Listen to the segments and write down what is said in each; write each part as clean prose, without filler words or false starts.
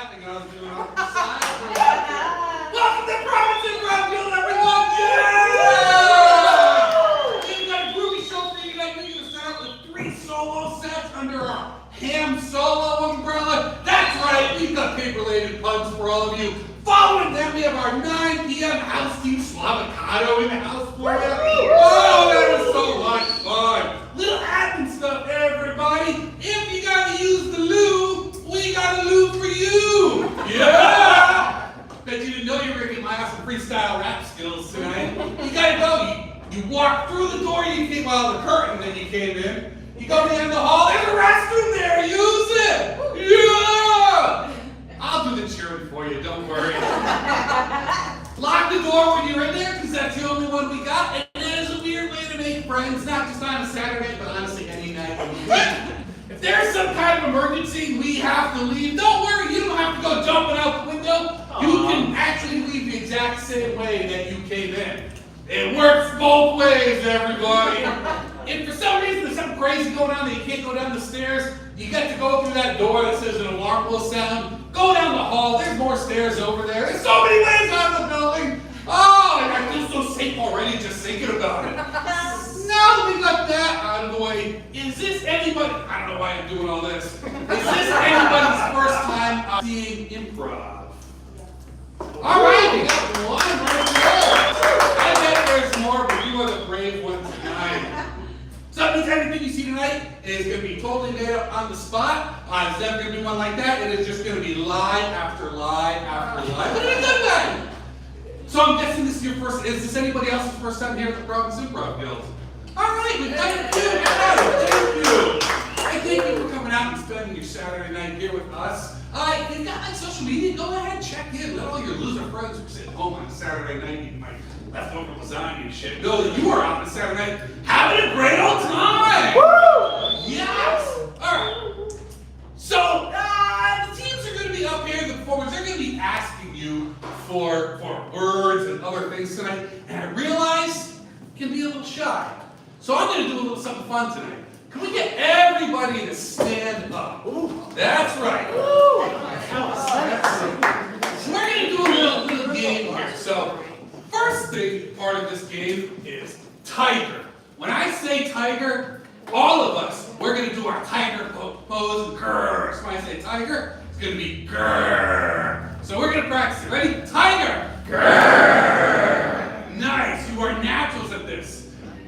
laughing and I was doing off the side. Welcome to Providence, Improv, everyone! Yeah! We've got a groovy show for you tonight. We're going to start out with 3 solo sets under our ham solo umbrella. That's right, we've got cake-related puns for all of you. Following that, we have our 9 p.m. house team Suavacado in the house for you. Oh, that was so much fun. Little admin stuff, everybody. If you gotta use the loo, we got a loo for you. Yeah! Bet you didn't know you were gonna get my awesome freestyle rap skills tonight. You gotta go. You walk through the door, you came out of the curtain, then you came in. You go down the hall, there's a restroom there. Use it. Yeah! I'll do the cheering for you, don't worry. Lock the door when you're in there, because that's the only one we got. And it is a weird way to make friends, not just on a Saturday, but honestly any night of the week. If there's some kind of emergency, we have to leave. Don't worry, you don't have to go jumping out the window. You can actually leave the exact same way that you came in. It works both ways, everybody. If for some reason there's something crazy going on that you can't go down the stairs, you get to go through that door that says an alarm will sound. Go down the hall, there's more stairs over there. There's so many ways out of the building. Oh, and I feel so safe already just thinking about it. Now that we got that out of the way, is this anybody, I don't know why I'm doing all this. Is this anybody's first time seeing improv? All right, we got one right there. I bet there's more, but you are the brave one tonight. So that means everything you see tonight is going to be totally made up on the spot. It's never going to be one like that. It is just going to be lie after lie after lie. But in a good way. So I'm guessing this is your first, is this anybody else's first time here at the Providence Improv Guild? All right, we've got it too. Thank you. I thank you for coming out and spending your Saturday night here with us. If you've got like social media, go ahead, check in. Let all your loser friends who sit home on a Saturday night eating my leftover lasagna and shit know that you are out on a Saturday night having a great old time. Woo! Yes. All right. So the teams are going to be up here. The performers, they're going to be asking you for words and other things tonight. And I realize you can be a little shy. So I'm going to do a little something fun tonight. Can we get everybody to stand up? Ooh, that's right. Ooh. So we're going to do a little game here. So first thing, part of this game is tiger. When I say tiger, all of us, we're going to do our tiger pose and grrr. So when I say tiger, it's going to be grrr. So we're going to practice it. Ready? Tiger. Grrr. Nice. You are naturals at this.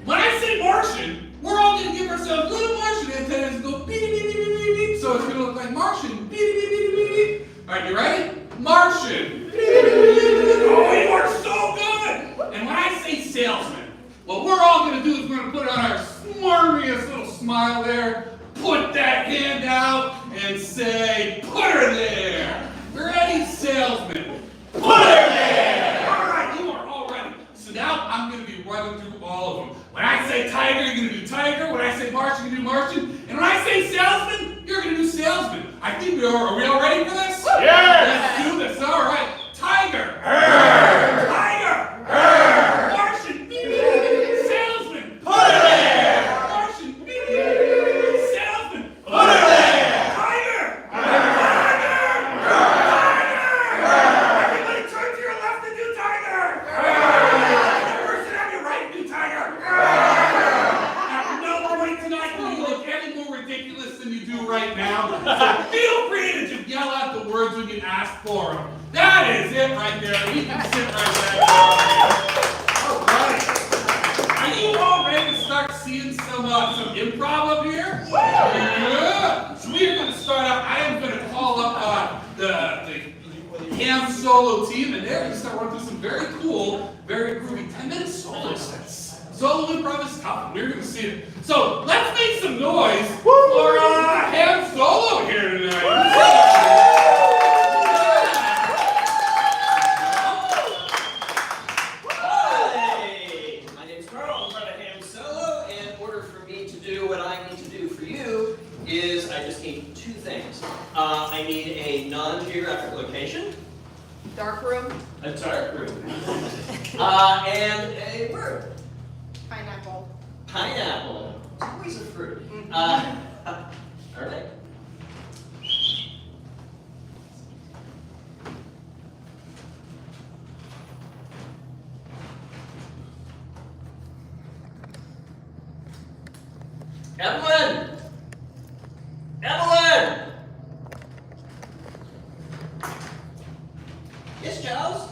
When I say Martian, we're all going to give ourselves little Martian antennas and go beep, beep, beep, beep, beep, beep. So it's going to look like Martian. Beep, beep, beep, beep, beep, beep. All right, you ready? Martian. Beep, beep, beep, beep, beep. Oh, you are so good. And when I say salesman, what we're all going to do is we're going to put on our smarmiest little smile there, put that hand out, and say, put her there. Ready, salesman? Put her there. All right, you are all ready. So now I'm going to be running through all of them. When I say tiger, you're going to do tiger. When I say Martian, you're going to do Martian. And when I say salesman, you're going to do salesman. I think are we all ready for this? Yeah. Let's do this. All right. Tiger. Tiger. Martian. Salesman. Put her there. Martian. Salesman. Put her there. Tiger. Everybody turn to your left and do tiger. The person on your right, do tiger. At no point tonight will you look any more ridiculous than you do right now. So feel free to just yell out the words when you ask for them. That is it right there. You can sit right there. All right. Are you all ready to start seeing some improv up here? Yeah. So we are going to start out. I am going to call up the ham solo team, and they're going to start running through some very cool, very groovy 10-minute solo sets. Solo improv is tough, and we're going to see it. So let's make some noise for ham solo here tonight. I just need 2 things. I need a non-geographic location. Dark room. A dark room. And a word. Pineapple. Pineapple. It's always a fruit. All right. Evelyn! Evelyn! Yes, Charles?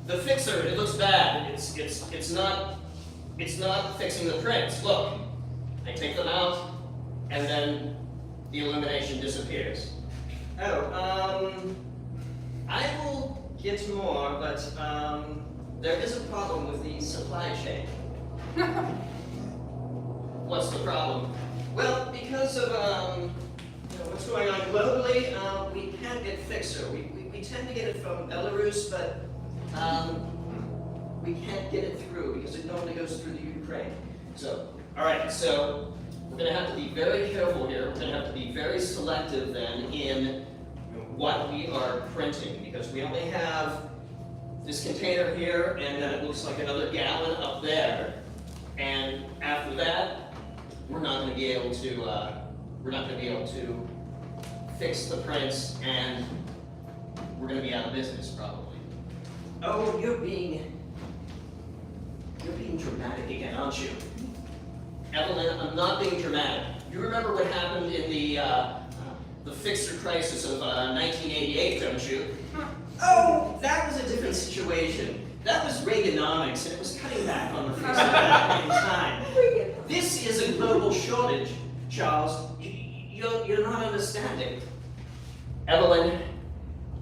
The fixer, it looks bad. It's not fixing the prints. Look, I take them out, and then the illumination disappears. Oh, I will get more, but there is a problem with the supply chain. What's the problem? Well, because of what's going on globally, we can't get fixer. We tend to get it from Belarus, but we can't get it through because it normally goes through the Ukraine. So, all right, so we're going to have to be very careful here. We're going to have to be very selective then in what we are printing, because we only have this container here, and then it looks like another gallon up there. And after that, we're not going to be able to fix the prints, and we're going to be out of business probably. Oh, you're being dramatic again, aren't you? Evelyn, I'm not being dramatic. You remember what happened in the fixer crisis of 1988, don't you? Oh, that was a different situation. That was Reaganomics, and it was cutting back on the fixer at that point in time. This is a global shortage, Charles. You're not understanding. Evelyn,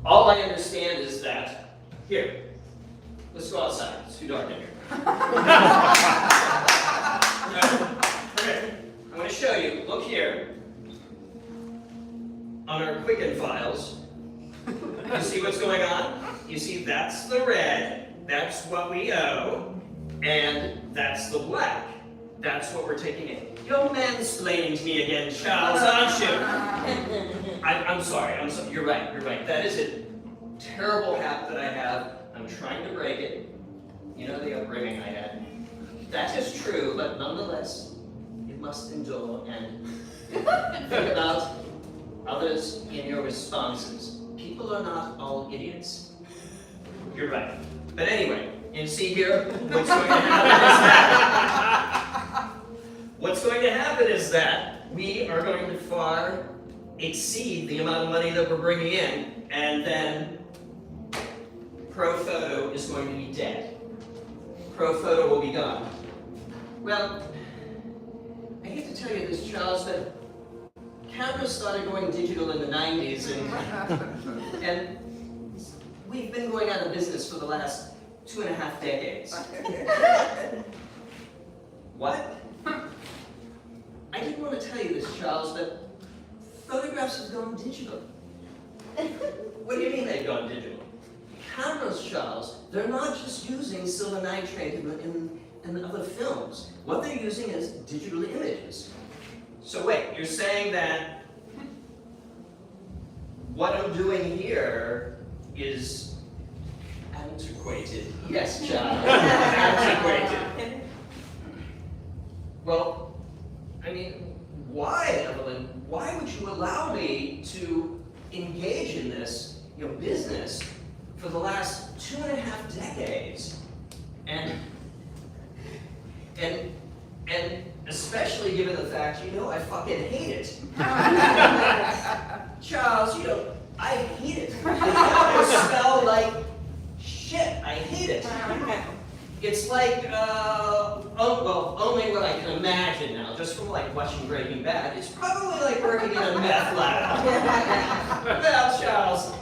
all I understand is that, here, let's go outside. It's too dark in here. Okay, I'm going to show you. Look here. On our Quicken files, you see what's going on? You see that's the red, that's what we owe, and that's the black. That's what we're taking in. You're mansplaining to me again, Charles, aren't you? I'm sorry, you're right. That is a terrible habit that I have. I'm trying to break it. You know the upbringing I had. That is true, but nonetheless, you must endure and think about others in your responses. People are not all idiots. You're right. But anyway, you see here, what's going to happen is that we are going to far exceed the amount of money that we're bringing in, and then ProPhoto is going to be dead. ProPhoto will be gone. Well, I hate to tell you this, Charles, but cameras started going digital in the 90s, and we've been going out of business for the last 2.5 decades. What? I didn't want to tell you this, Charles, but photographs have gone digital. What do you mean they've gone digital? Cameras, Charles, they're not just using silver nitrate in other films. What they're using is digital images. So wait, you're saying that what I'm doing here is antiquated? Yes, Charles, antiquated. Well, I mean, why, Evelyn? Why would you allow me to engage in this, business for the last 2.5 decades? And especially given the fact, I fucking hate it. Charles, I hate it. The cameras smell like shit. I hate it. It's like, only what I can imagine now, just from watching Breaking Bad. It's probably like working in a meth lab. Well, Charles,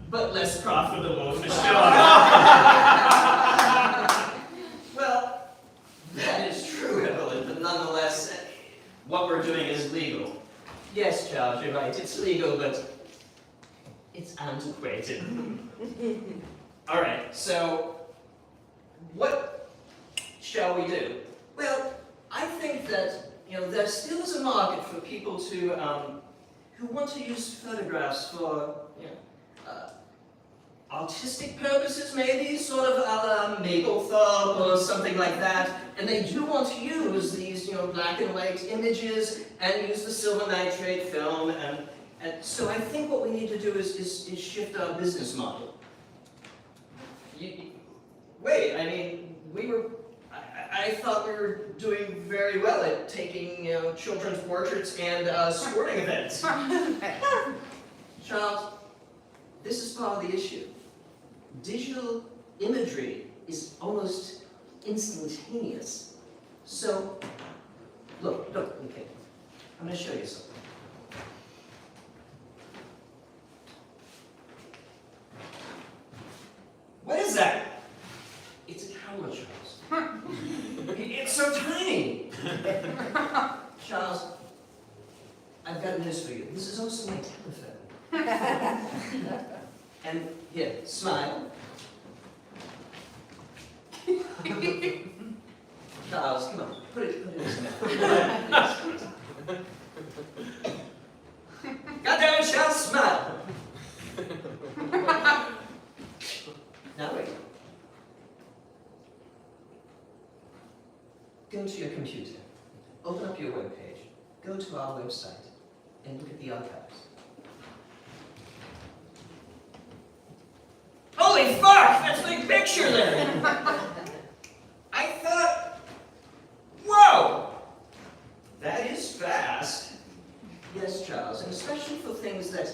but less profitable for sure. Well, that is true, Evelyn, but nonetheless, what we're doing is legal. Yes, Charles, you're right, it's legal, but it's antiquated. All right, so what shall we do? Well, I think that, there still is a market for people to, who want to use photographs for, artistic purposes, maybe, sort of a la Mapplethorpe or something like that, and they do want to use these, black and white images and use the silver nitrate film, and so I think what we need to do is shift our business model. Wait, I mean, I thought we were doing very well at taking, children's portraits and sporting events. Charles, this is part of the issue. Digital imagery is almost instantaneous. So, look, okay. I'm going to show you something. What is that? It's a camera, Charles. It's so tiny. Charles, I've got news for you. This is also my telephone. And here, smile. Charles, come on, put it in his mouth. God damn it, Charles, smile. Now wait. Go to your computer, open up your webpage, go to our website, and look at the archives. Holy fuck! That's a big picture there! I thought, whoa! That is fast. Yes, Charles, and especially for things that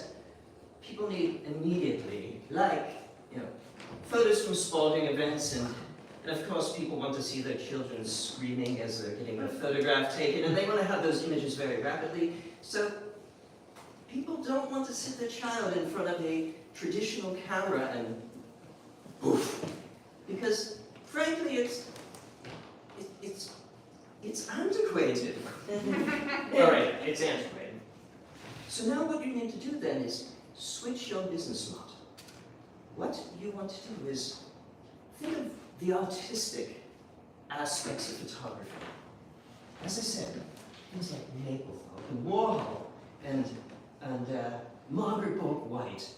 people need immediately, like, photos from sporting events, and of course people want to see their children screaming as they're getting their photograph taken, and they want to have those images very rapidly. So people don't want to sit their child in front of a traditional camera and poof, because frankly it's antiquated. All right, it's antiquated. So now what you need to do then is switch your business model. What you want to do is think of the artistic aspects of photography. As I said, things like Mapplethorpe and Warhol and Margaret Bourke White.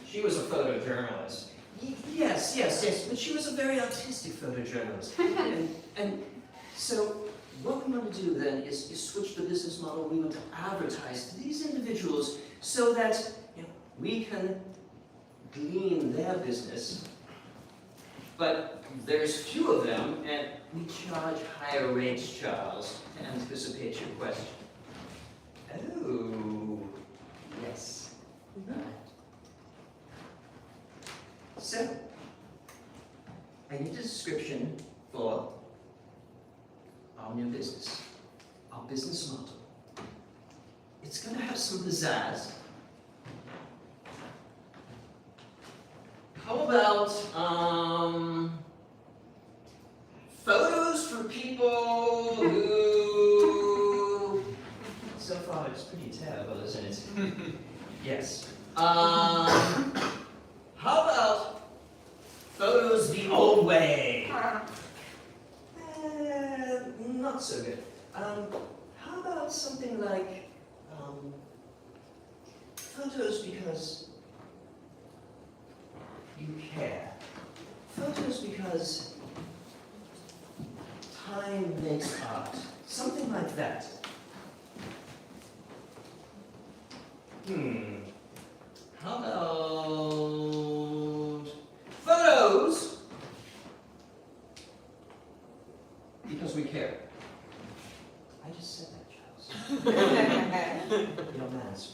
She was a photojournalist. Yes, but she was a very artistic photojournalist. and so what we want to do then is switch the business model. We want to advertise to these individuals so that we can glean their business, but there's few of them, and we charge higher rates, Charles, to anticipate your question. Oh, yes. Right. So, I need a description for our new business, our business model. It's going to have some pizzazz. How about photos for people who... So far it's pretty terrible, isn't it? Yes. How about photos the old way? Not so good. How about something like photos because you care. Photos because time makes art. Something like that. How about photos because we care? I just said that, Charles. You don't answer.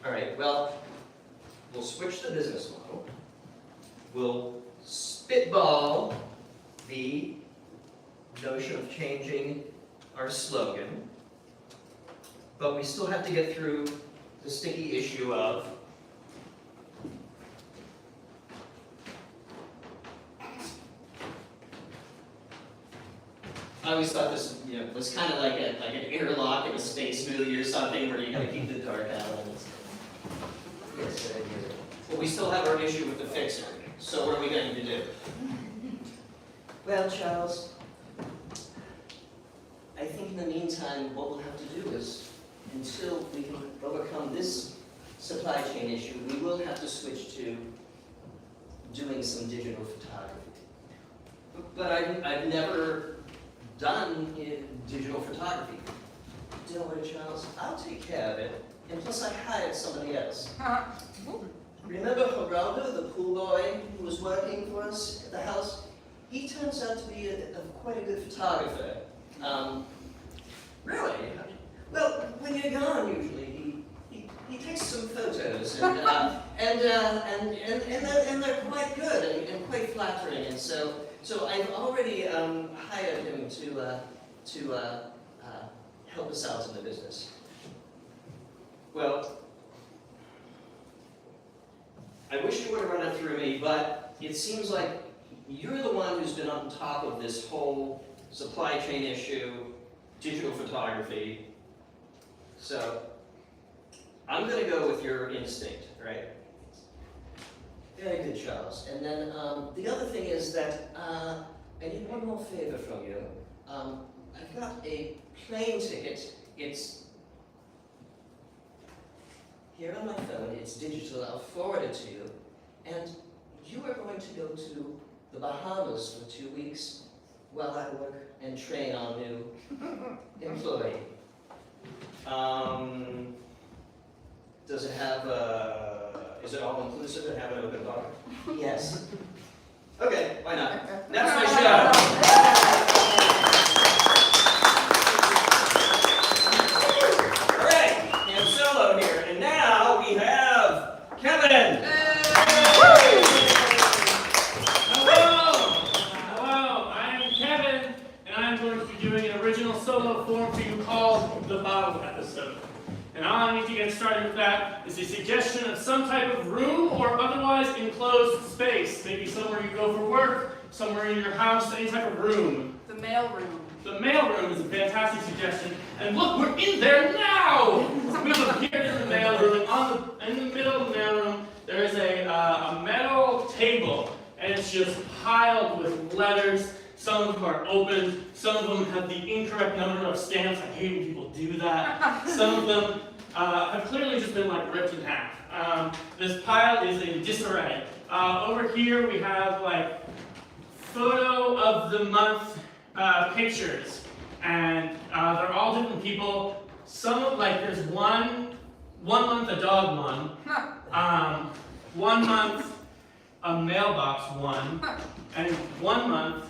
All right, well, we'll switch the business model. We'll spitball the notion of changing our slogan, but we still have to get through the sticky issue of I always thought this, was kind of like an airlock in a space movie or something where you gotta keep the dark elements. Yes, well, we still have our issue with the fixer. So what are we going to do? Well, Charles, I think in the meantime, what we'll have to do is, until we can overcome this supply chain issue, we will have to switch to doing some digital photography. But I've never done digital photography. Don't worry, Charles, I'll take care of it. And plus I hired somebody else. remember Geraldo, the pool boy who was working for us at the house? He turns out to be quite a good photographer. Really? Well, when you're gone, usually he takes some photos, and they're quite good and quite flattering. And so I've already hired him to help us out in the business. Well, I wish you would have run it through me, but it seems like you're the one who's been on top of this whole supply chain issue, digital photography. So I'm going to go with your instinct, right? Very good, Charles. And then the other thing is that I need one more favor from you. I've got a plane ticket. It's here on my phone. It's digital. I'll forward it to you. And you are going to go to the Bahamas for 2 weeks while I work and train our new employee. Does it have is it all inclusive and have an open bar? Yes. Okay, why not? That's my show. All right, I'm solo here, and now we have Kevin. Hello, I'm Kevin, and I'm going to be doing an original solo form for you called the Bottle Episode. And all I need to get started with that is a suggestion of some type of room or otherwise enclosed space. Maybe somewhere you go for work, somewhere in your house, any type of room. The mail room. The mailroom is a fantastic suggestion. And look, we're in there now! We've appeared in the mailroom, and in the middle of the mailroom, there is a metal table, and it's just piled with letters. Some of them are open, some of them have the incorrect number of stamps. I hate when people do that. Some of them have clearly just been like ripped in half. This pile is in disarray. Over here we have like photo of the month pictures, and they're all different people. Some of there's one month a dog one, 1 month a mailbox one, and 1 month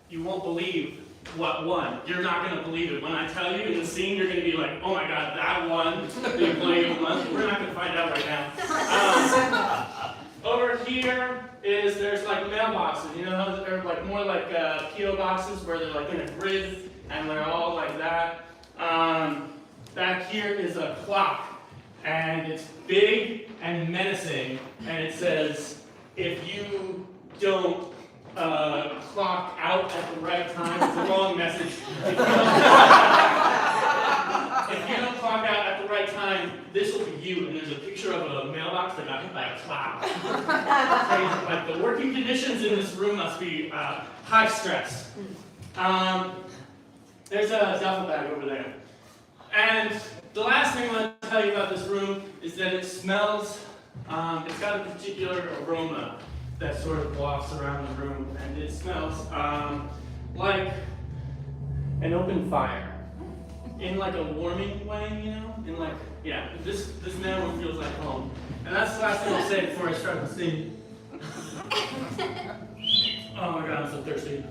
you won't believe what one. You're not going to believe it. When I tell you in the scene, you're going to be like, oh my god, that one, the employee of the month. We're not going to find out right now. Over here there's like mailboxes. You know, they're like more like PO boxes where they're like in a grid and they're all like that. Back here is a clock, and it's big and menacing, and it says, if you don't clock out at the right time. It's a long message. If you don't clock out at the right time, this will be you. And there's a picture of a mailbox that got hit by a cloud. Crazy. Like the working conditions in this room must be high stress. There's a duffel bag over there. And the last thing I want to tell you about this room is that it smells. It's got a particular aroma that sort of wafts around the room, and it smells like an open fire, in like a warming way, you know? In like, yeah, this mailroom feels like home. And that's the last thing I'll say before I start the scene. Oh my god, I'm so thirsty.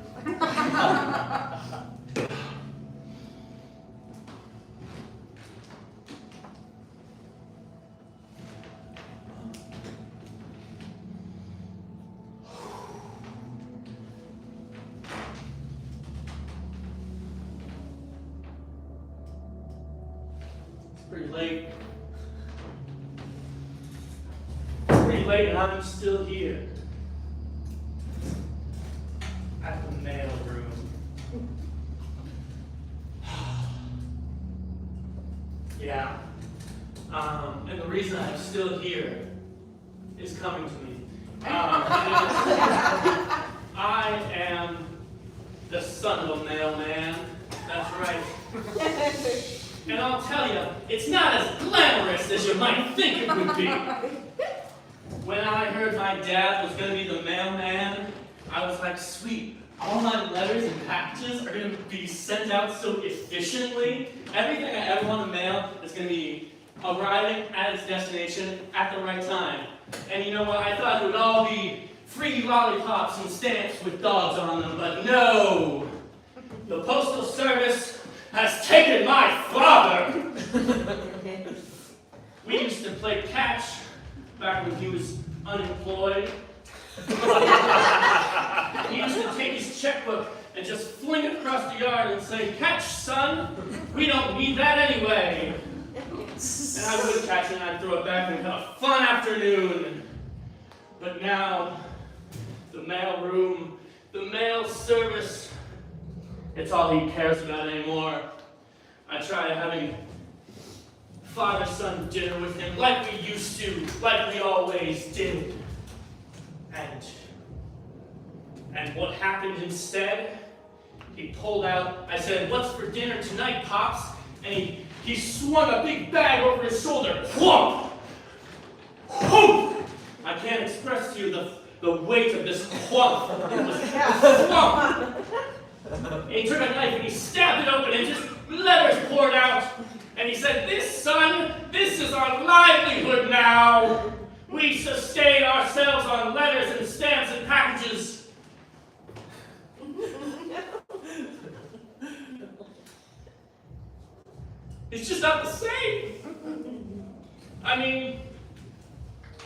Pretty late. It's pretty late and I'm still here. At the mail room. Yeah. And the reason I'm still here is coming to me. I am the son of a mailman. That's right. And I'll tell you, it's not as glamorous as you might think it would be. When I heard my dad was going to be the mailman, I was like, sweet, all my letters and packages are going to be sent out so efficiently. Everything I ever want to mail is going to be arriving at its destination at the right time. And you know what? I thought it would all be free lollipops and stamps with dogs on them, but no! The Postal Service has taken my father! We used to play catch back when he was unemployed. He used to take his checkbook and just fling it across the yard and say, "Catch, son! We don't need that anyway!" And I would catch it and I'd throw it back and have a fun afternoon. But now, the mail room, the mail service, it's all he cares about anymore. I try having father-son dinner with him like we used to, like we always did. And what happened instead? He pulled out, I said, "What's for dinner tonight, Pops?" And he swung a big bag over his shoulder. Whoomp! Whoomp! I can't express to you the weight of this whump. It was whump! He took a knife and he stabbed it open and just letters poured out. And he said, "This, son, this is our livelihood now. We sustain ourselves on letters and stamps and packages." It's just not the same. I mean,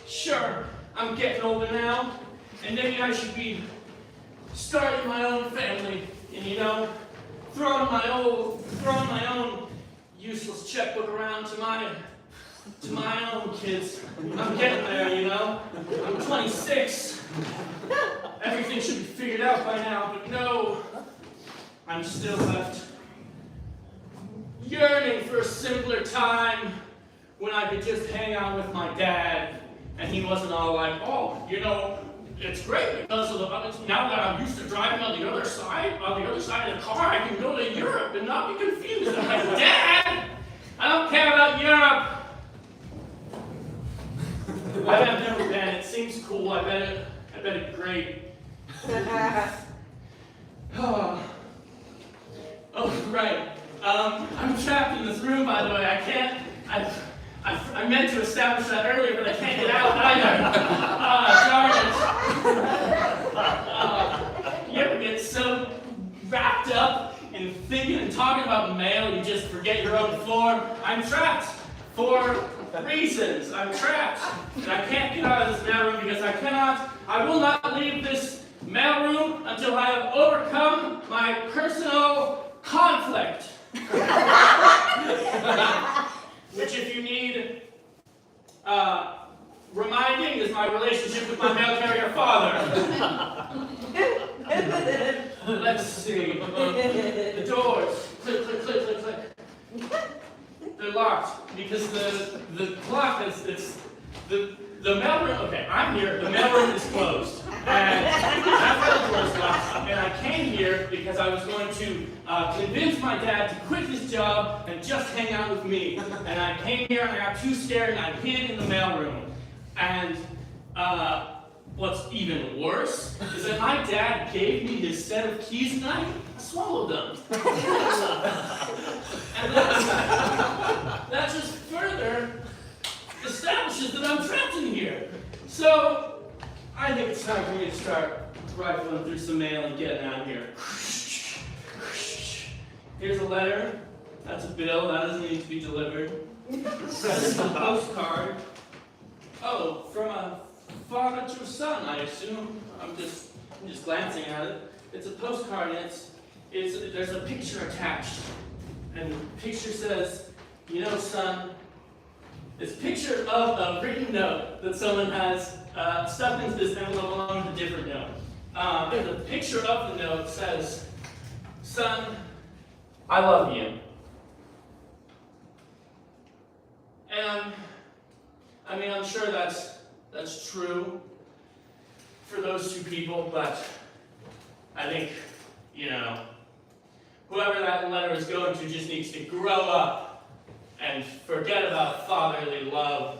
sure, I'm getting older now, and maybe I should be starting my own family, and you know, throwing my own useless checkbook around to my own kids. I'm getting there, you know. I'm 26. Everything should be figured out by now, but no, I'm still left yearning for a simpler time when I could just hang out with my dad, and he wasn't all like, "Oh, you know, it's great because of now that I'm used to driving on the other side of the car, I can go to Europe and not be confused." I'm like, "Dad, I don't care about Europe." I've never been. It seems cool. I bet it's great. Oh, right. I'm trapped in this room, by the way. I can't. I meant to establish that earlier, but I can't get out either. Darn it. You ever get so wrapped up in thinking and talking about mail, you just forget your own floor? I'm trapped for reasons. I'm trapped. And I can't get out of this mail room because I will not leave this mail room until I have overcome my personal conflict. Which, if you need reminding, is my relationship with my mail carrier father. Let's see. The doors. Click, click, click, click, click. They're locked because the clock is the mailroom. Okay, I'm here. The mailroom is closed, and that's why the door's locked. And I came here because I was going to convince my dad to quit his job and just hang out with me. And I came here and I got too scared and I hid in the mailroom. And what's even worse is that my dad gave me his set of keys and I swallowed them. And that just further establishes that I'm trapped in here. So I think it's time for me to start rifling through some mail and getting out of here. Here's a letter. That's a bill. That doesn't need to be delivered. That's a postcard. Oh, from a father to a son, I assume. I'm just glancing at it. It's a postcard, and there's a picture attached. And the picture says, "You know, son," it's a picture of a written note that someone has stuffed into this envelope along with a different note. And the picture of the note says, "Son, I love you." And I mean, I'm sure that's true for those two people, but I think, you know, whoever that letter is going to just needs to grow up and forget about fatherly love.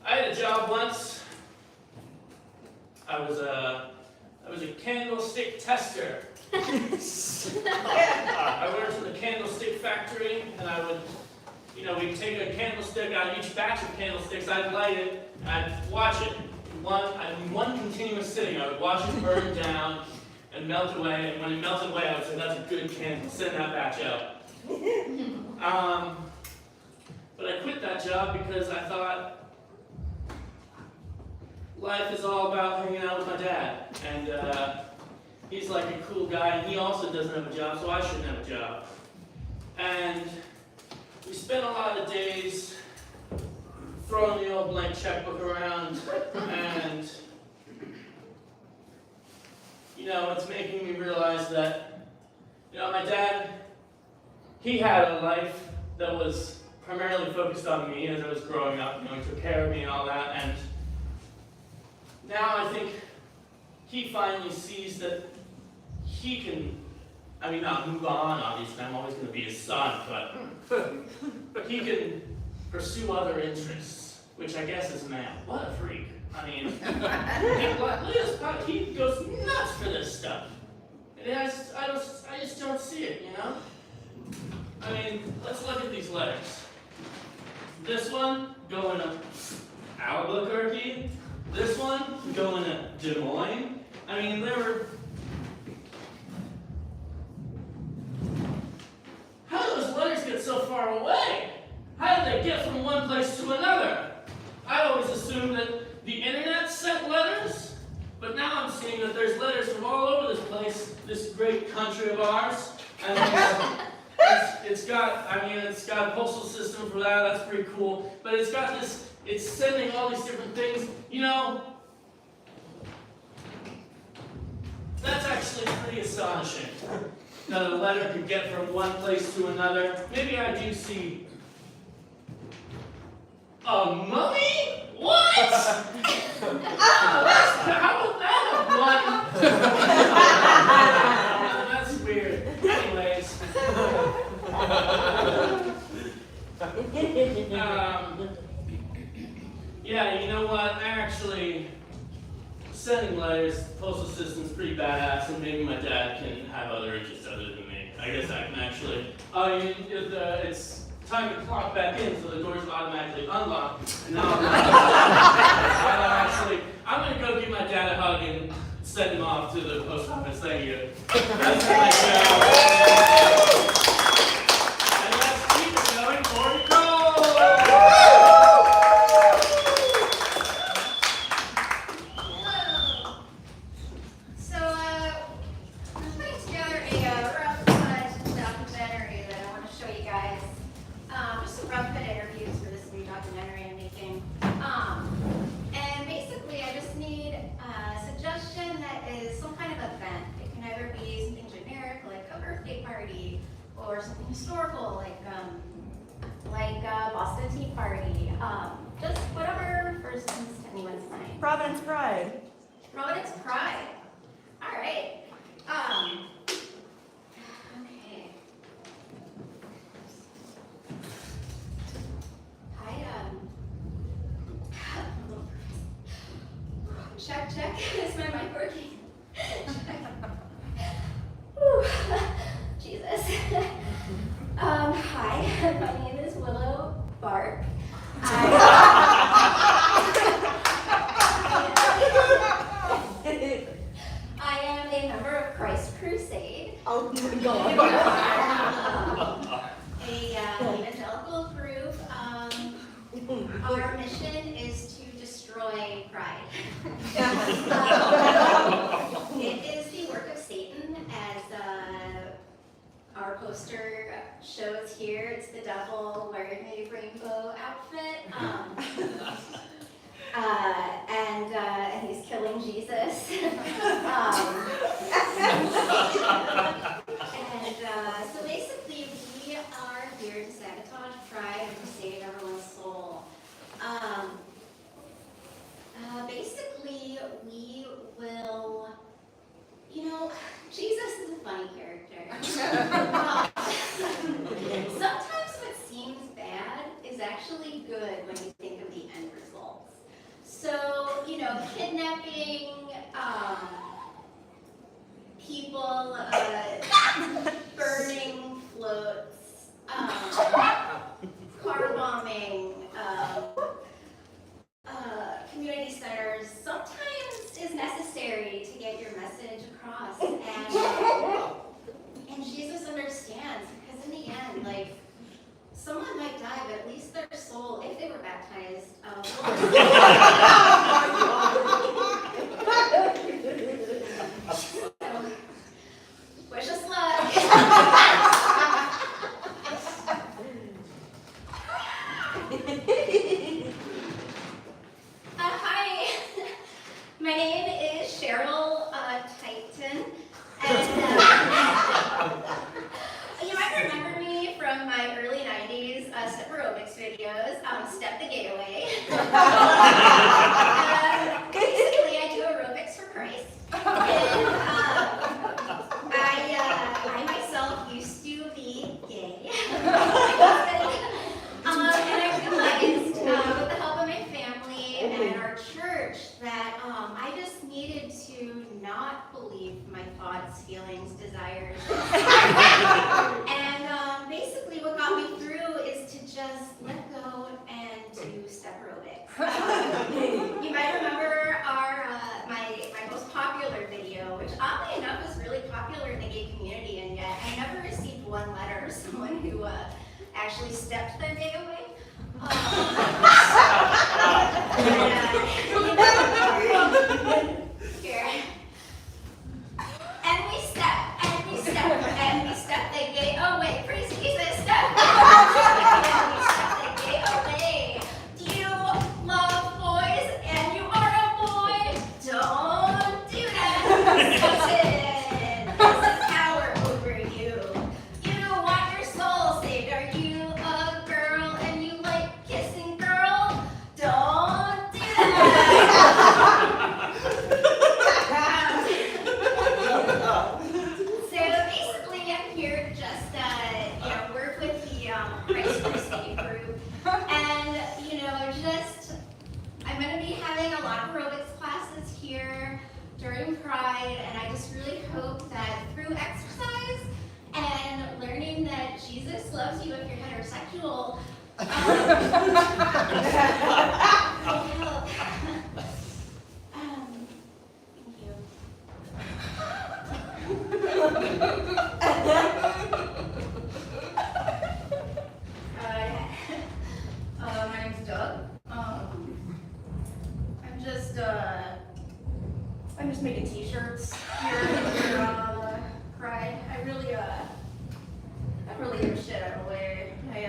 I had a job once. I was a candlestick tester. I worked in the candlestick factory, and I would we'd take a candlestick out of each batch of candlesticks, I'd light it, and I'd watch it. In one continuous sitting, I would watch it burn down and melt away, and when it melted away, I would say, that's a good candle, send that batch out. But I quit that job because I thought life is all about hanging out with my dad. And he's like a cool guy, and he also doesn't have a job, so I shouldn't have a job. And we spent a lot of days throwing the old blank checkbook around, and it's making me realize that, my dad, he had a life that was primarily focused on me as I was growing up. He took care of me and all that, and now I think he finally sees that he can, not move on, obviously, I'm always going to be his son, but he can pursue other interests, which I guess is man. What a freak. He goes nuts for this stuff. And I just don't see it, let's look at these letters. This one going to Albuquerque. This one going to Des Moines. They were... How do those letters get so far away? How did they get from one place to another? I always assumed that the internet sent letters, but now I'm seeing that there's letters from all over this place, this great country of ours. And it's got a postal system for that, that's pretty cool. But it's got this, it's sending all these different things. That's actually pretty astonishing. That a letter could get from one place to another. Maybe I do see a mummy? What? How about that? That's weird. Anyways. Yeah, you know what? Actually, sending letters, postal system's pretty badass, and maybe my dad can have other interests other than me. I guess I can actually. It's time to clock back in, so the doors automatically unlock. And now I'm gonna go give my dad a hug and send him off to the post office. Thank you. That's my show. And let's keep it going for Nicole. So, I'm putting together a rough cut documentary that I want to show you guys. Just some rough cut interviews for this new documentary I'm making. And basically, I just need a suggestion that is some kind of event. It can either be something generic, like a birthday party, or something historical, like Boston Tea Party. Just whatever first comes to anyone's mind. Providence Pride. Providence Pride. All right. Okay. Check. Is my mic working? Whew. Jesus. Hi, my name is Willow Bark. I am a member of Christ Crusade. Oh my God. A evangelical group. Our mission is to destroy pride. It is the work of Satan, as our poster shows here. It's the devil wearing a rainbow outfit. And he's killing Jesus. So basically, we are here to sabotage pride and to save everyone's soul. Basically, we will, Jesus is a funny character. Sometimes what seems bad is actually good when you think of the end results. So, kidnapping people, burning floats, car someone might die, but at least their soul, if they were baptized, so, wish us luck. Hi, my name is Cheryl Titan, and you might remember me from my early 90s step aerobics videos, Step the Gay Away. Basically, I do aerobics for Christ. And, I myself used to be gay. And I realized, with the help of my family and our church, that I just needed to not believe my thoughts, feelings, desires. And basically what got me through is to just let go and do step aerobics. You might remember my most popular video, which oddly enough was really popular in the gay community, and yet I never received one letter of someone who actually stepped their gay away. Here. And we step the gay away. Praise Jesus, step. And we step the gay away. Do you love boys and you are a boy? Don't do that. Satan, this is power over you. You want your soul saved. Are you a girl and you like kissing girls? Don't do that. So basically, I'm here to just work with the Christ Crusade group, and I'm going to be having a lot of aerobics classes here during Pride, and I just really hope that through exercise and learning that Jesus loves you if you're heterosexual, will help. Thank you. My name's Doug. I'm just making t-shirts here for Pride. I really give a shit out of the way. I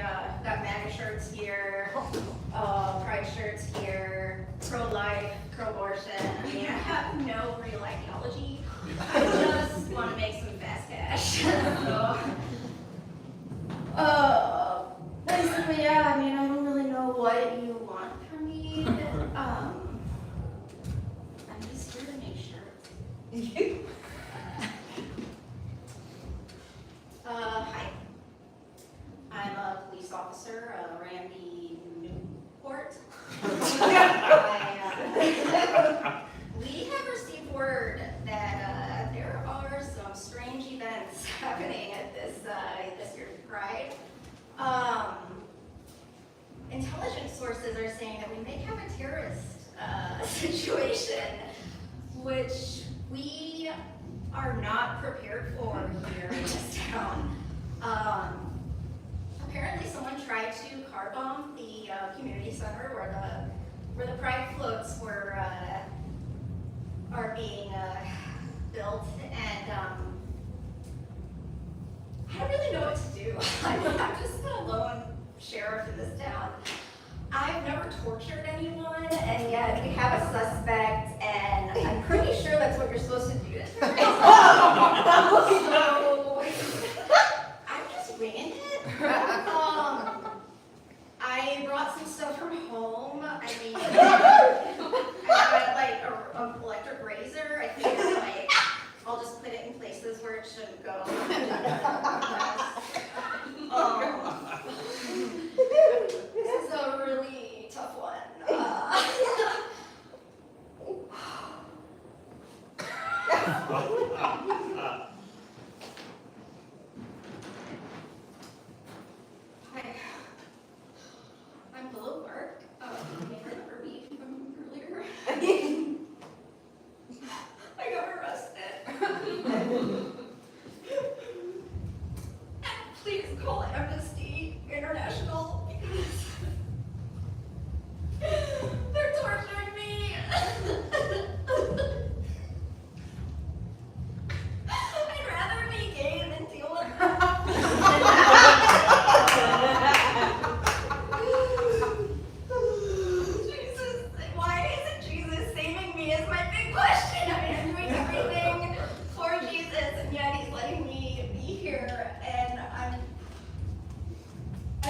got MAGA shirts here, Pride shirts here, pro-life, pro-abortion. I mean, I have no real ideology. I just want to make some fast cash. So, basically, yeah, I mean, I don't really know what you want from me. I'm just here to make sure. Hi. I'm a police officer, Randy Newport. We have received word that there are some strange events happening at this year's Pride. Intelligence sources are saying that we may have a terrorist situation, which we are not prepared for here in this town. Apparently someone tried to car bomb the community center where the Pride floats are being built, and I don't really know what to do. I'm just a lone sheriff in this town. I've never tortured anyone, and yet we have a suspect, and I'm pretty sure that's what you're supposed to do. So I'm just winging it. I brought some stuff from home. I mean, I got like an electric razor. I think it's like I'll just put it in places where it shouldn't go. This is a really tough one. Hi. I'm below work. You may remember me from earlier. I got arrested. Please call Amnesty International.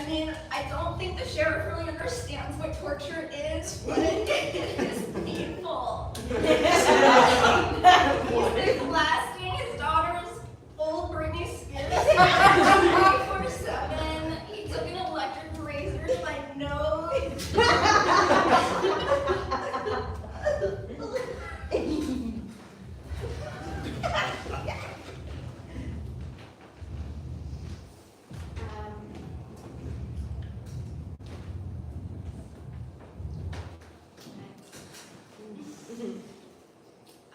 I mean, I don't think the sheriff really understands what torture is, but it is painful. He's been blasting his daughter's old Britney Spears 24/7. He took an electric razor to my nose.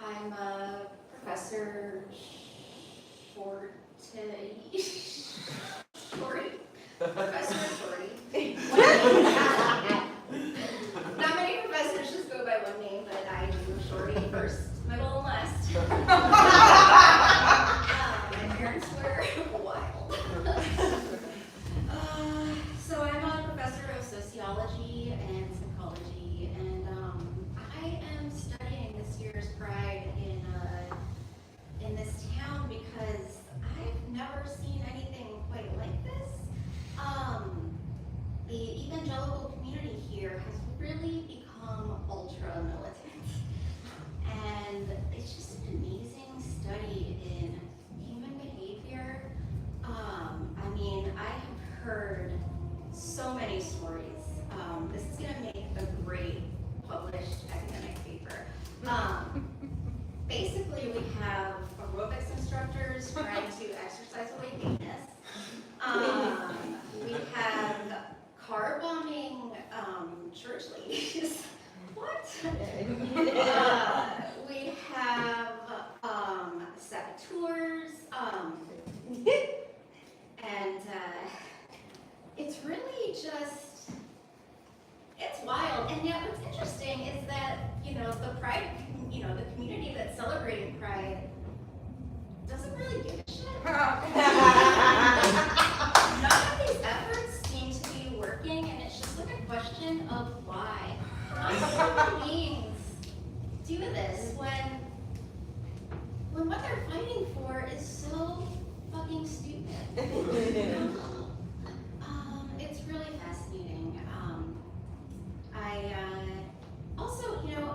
I'm a Professor Shorty. Professor Shorty. Not many professors just go by one name, but I do Shorty first, middle, and last. My parents were wild. So I'm a professor of sociology and psychology, and I am studying this year's Pride in this town because I've never seen anything quite like this. The evangelical community here has really become ultra militant, and it's just an amazing study in human behavior. I mean, I have heard so many stories. This is going to make a great published academic paper. Basically, we have aerobics instructors trying to exercise away gayness. We have car bombing church ladies. What? We have saboteurs. And it's really just, it's wild. And yet what's interesting is that, the Pride, the community that's celebrating Pride doesn't really give a shit. None of these efforts seem to be working, and it's just like a question of why. How do human beings do this when what they're fighting for is so fucking stupid? It's really fascinating. Also,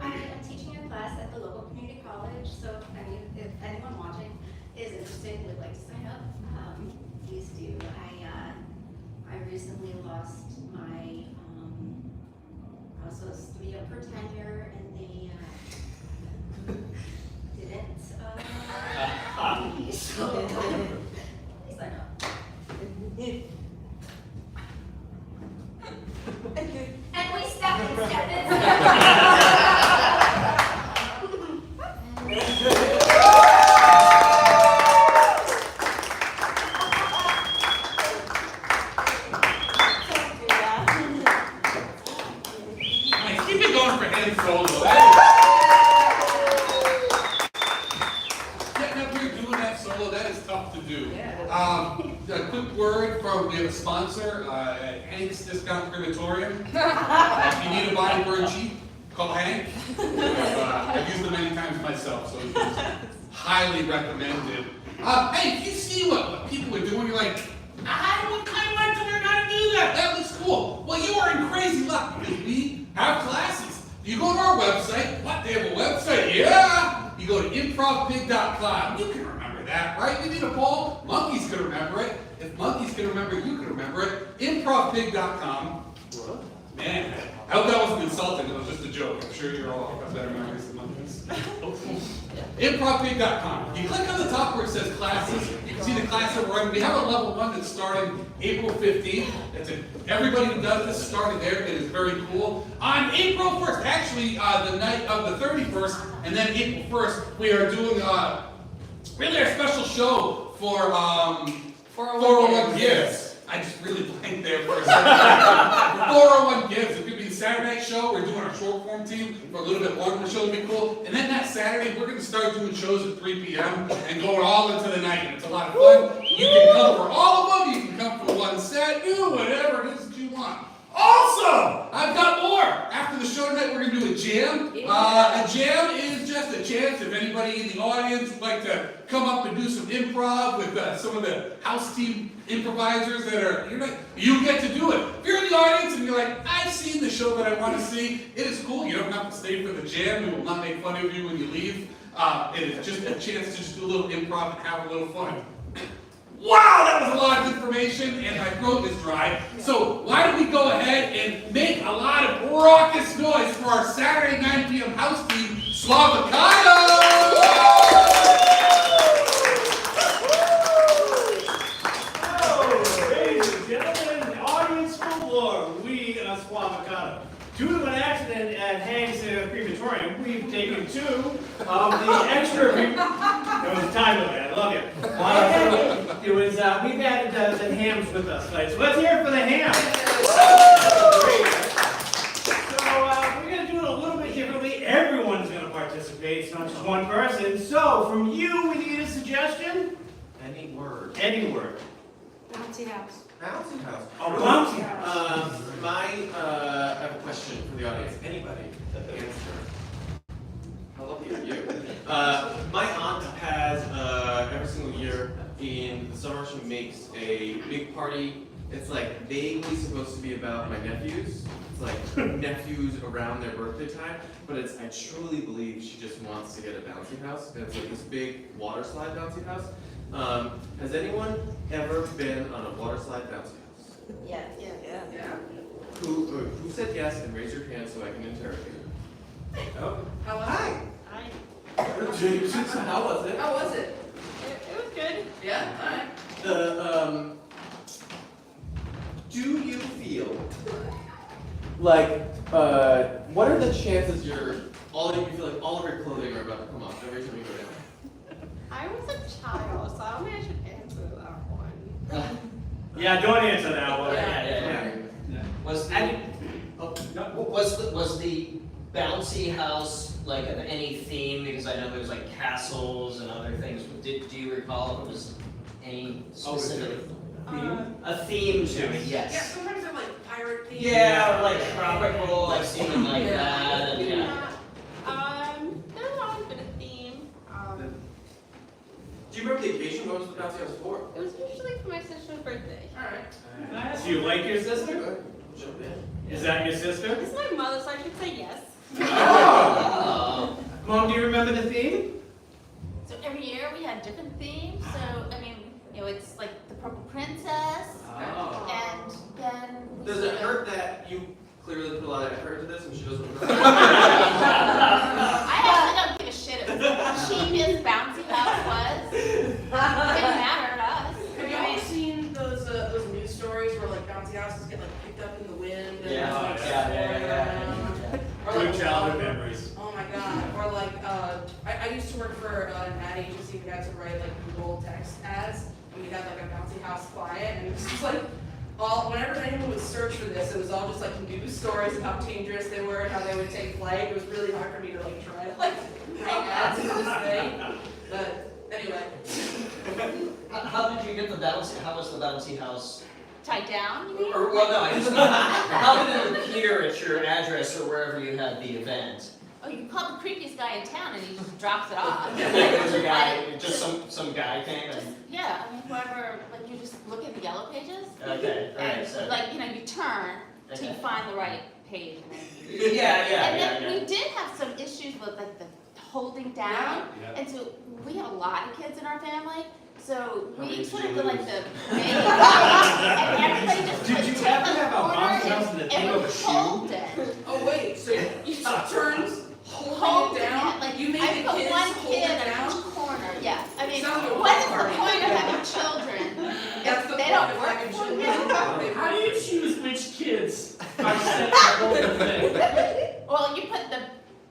I am teaching a class at the local community college, so if anyone watching is interested and would like to sign up, please do. I recently lost my, I was supposed to be up for tenure, and they didn't, so please sign up. And we step in. Keep it going for hand solo. Getting up here doing that solo, that is tough to do. A quick word from, we have a sponsor, Hank's Discount Crematorium. If you need a body burn cheap, call Hank. I've used them many times myself, so it's highly recommended. Hey, if you see what people are doing, you're like, what kind of life do we got to do that? That looks cool. Well, you are in crazy luck because we have classes. You go to our website. What? They have a website? Yeah. You go to improvpig.com. You can remember that, right? You need a poll. Monkeys can remember it. If monkeys can remember it, you can remember it. Improvpig.com. Man, I hope that wasn't insulting. It was just a joke. I'm sure you're all have better memories than monkeys. Improvpig.com. You click on the top where it says classes. You can see the class that we're running. We have a level 1 that's starting April 15th. That's it. Everybody who does this is starting there. It is very cool. On April 1st, actually the night of the 31st, and then April 1st, we are doing really our special show for 401 Gives. I just really blanked there for a second. 401 Gives. It's going to be a Saturday show. We're doing our short form team for a little bit longer. The show will be cool. And then that Saturday, we're going to start doing shows at 3 p.m. and going all into the night. And it's a lot of fun. You can come for all of them. You can come for one set. Do whatever it is that you want. Also, I've got more. After the show tonight, we're going to do a jam. A jam is just a chance if anybody in the audience would like to come up and do some some improv with some of the house team improvisers that are, you get to do it. If you're in the audience and you're like, I've seen the show that I want to see, it is cool. You don't have to stay for the jam. We will not make fun of you when you leave. It is just a chance to just do a little improv and have a little fun. Wow, that was a lot of information, and my throat is dry. So why don't we go ahead and make a lot of raucous noise for our Saturday 9 p.m. house team, Suavacado! Hello, ladies and gentlemen, audience galore. We are Suavacado. Due to an accident at Hank's crematorium, we've taken 2 of the extra. There was a time limit. I love you. We've added the hams with us tonight. So let's hear it for the hams. So we're going to do it a little bit differently. Everyone's going to participate. It's not just one person. So from you, we need a suggestion. Any word. Any word. Bouncy house. Bouncy house. Oh, bouncy house. I have a question for the audience. Anybody that answer. How lovely are you? My aunt has every single year in the summer she makes a big party. It's like vaguely supposed to be about my nephews. It's like nephews around their birthday time, but I truly believe she just wants to get a bouncy house. And it's like this big water slide bouncy house. Has anyone ever been on a water slide bouncy house? Yeah. Who said yes and raise your hand so I can interrogate you? Oh. How was Hi. it? How was it? How was it? It was good. Yeah, alright. Do you feel like what are the chances you feel like all of your clothing are about to come off every time you go down? I was a child, so I don't think I should answer that one. Yeah, don't answer that one. Yeah. Was the bouncy house like of any theme? Because I know there's like castles and other things. Do you recall if it was any specific a theme to it? Yeah, Yes. sometimes they're like pirate themed. Yeah, or like tropical, like something like that. And, There's always been a theme. Do you remember the occasion? What was the bouncy house for? It was usually for my sister's birthday. Alright. Do you like your sister? Good. Jump in. Is that your sister? It's my mother, so I should say yes. Oh. Mom, do you remember the theme? So every year we had different themes. So I mean, it's like the Purple Princess, Oh. and then we Does sort it of- hurt that you clearly put a lot of effort into this and she doesn't remember? I actually don't give a shit if the cheapest bouncy house was. It didn't matter to us. Have you all seen those news stories where like bouncy houses get like picked up in the wind and Yeah. like Yeah. Or, Good like, childhood memories. Oh my god. Or like I used to work for an ad agency. We had to write like Google text ads, and we had like a bouncy house client, and it was just like whenever anyone would search for this, it was all just like news stories of how dangerous they were and how they would take flight. It was really hard for me to like try to like write ads in this thing. But anyway. How did you get the bouncy? How was the bouncy house? Tied down, you mean? Or well, no, I just mean, how did it appear at your address or wherever you had the event? Oh, you can call the creepiest guy in town and he just drops it off. There was a guy, just some guy came Just, and. yeah, I mean, whoever, like, you just look at the yellow pages. Okay, alright, And, so. like, you turn till you Okay. find the right page. And then, Yeah. and then we did have some issues with, like, the holding down. Yeah. And so we have a lot of kids in our family. So How many we sort did of you did like lose? the big, and everybody just Did like you took ever a have a corner bouncy house in the thing and of a would shoe? hold it. Oh wait, so you took turns holding Holding it down? it, like You made I the put kids one hold kid it in down? each corner. Yeah, I mean, Sounds like a what is party. the point of having children? That's the They point don't of work having for children. you. How do you choose which kids are sent to hold the thing? Well, you put the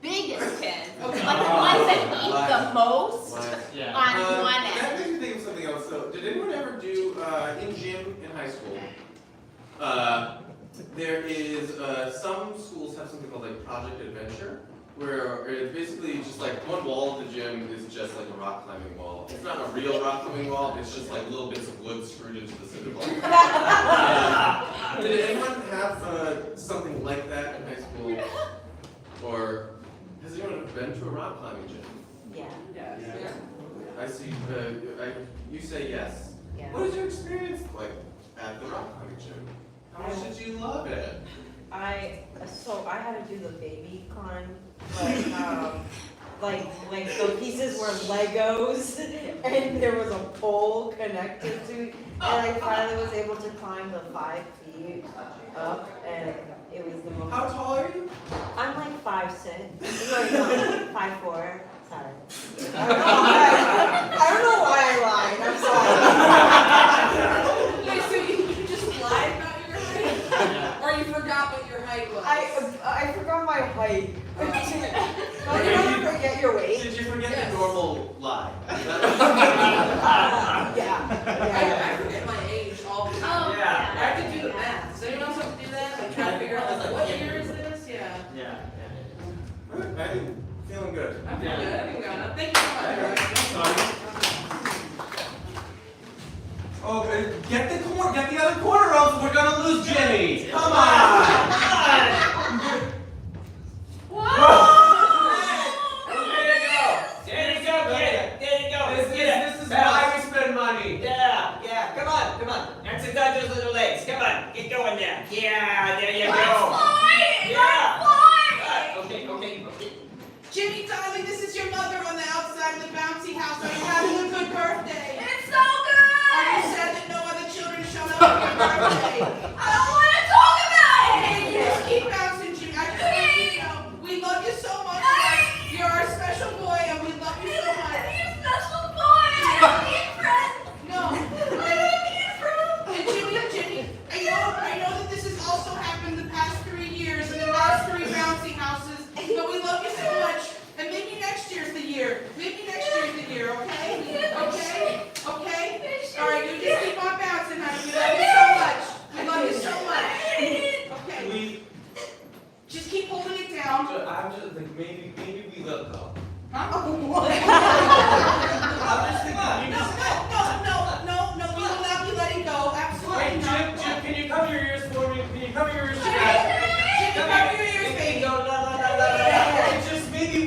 biggest kids, Okay. like the ones that eat the most, Yeah. on one That end. makes me think of something else. So, did anyone ever do in gym in high school? There is some schools have something called like Project Adventure, where it's basically just like one wall of the gym is just like a rock climbing wall. It's not a real rock climbing wall. It's just like little bits of wood screwed into the cinder block. Did anyone have something like that in high school, or has anyone ever been to a rock climbing gym? Yeah. Yeah. I see. Jim? How much did you love it? I had to do the baby climb, like the pieces were Legos, and there was a pole connected to it, and I finally was able to climb the 5 feet up, and it was the most. How tall are you? I'm like 5'6". Wait, no, 5'4". Sorry. I don't know why I lied. I'm sorry. Wait, so you just lied about your height? Or you forgot what your height was? I forgot my height. Don't you ever forget your weight? Did you forget Yes. the normal lie? Yeah. I forget my age all the time. Oh, Yeah. I have to do the math. Does anyone else have to do that? Like try to figure out like what year is this? Yeah. Yeah. I'm feeling good. I'm feeling good. I'm good. Thank you so much. guys. Oh, get the other corner off. We're gonna lose Jimmy. Come on. There you go, get it. There you go. This is why we spend money. Yeah. Come on. Exercise those little legs. Come on, get going there. Yeah, there you go. Okay. Jimmy, darling, this is your mother on the outside of the bouncy house. Are you having a good birthday? It's so good! Are you sad that no other children showed up for your birthday? I don't want to talk about Hey, you it! just keep bouncing, Jimmy. I just want you to know we love you so much. You're our special boy, and we love you so much. You're a special boy! I don't need friends! No. And Jimmy, I know that this has also happened the past 3 years in the last 3 bouncy houses, but we love you so much. And maybe next year's the year. Okay? All right, you just keep on bouncing, honey. We love you so much. Okay. Just keep holding it down. I'm just like maybe we let go. Huh? I'm just thinking. No, we will not be letting go. Absolutely Wait, not. Jim, can you cover your ears for me? Can you cover your ears for me? Jimmy, cover your ears, baby. No. It's just maybe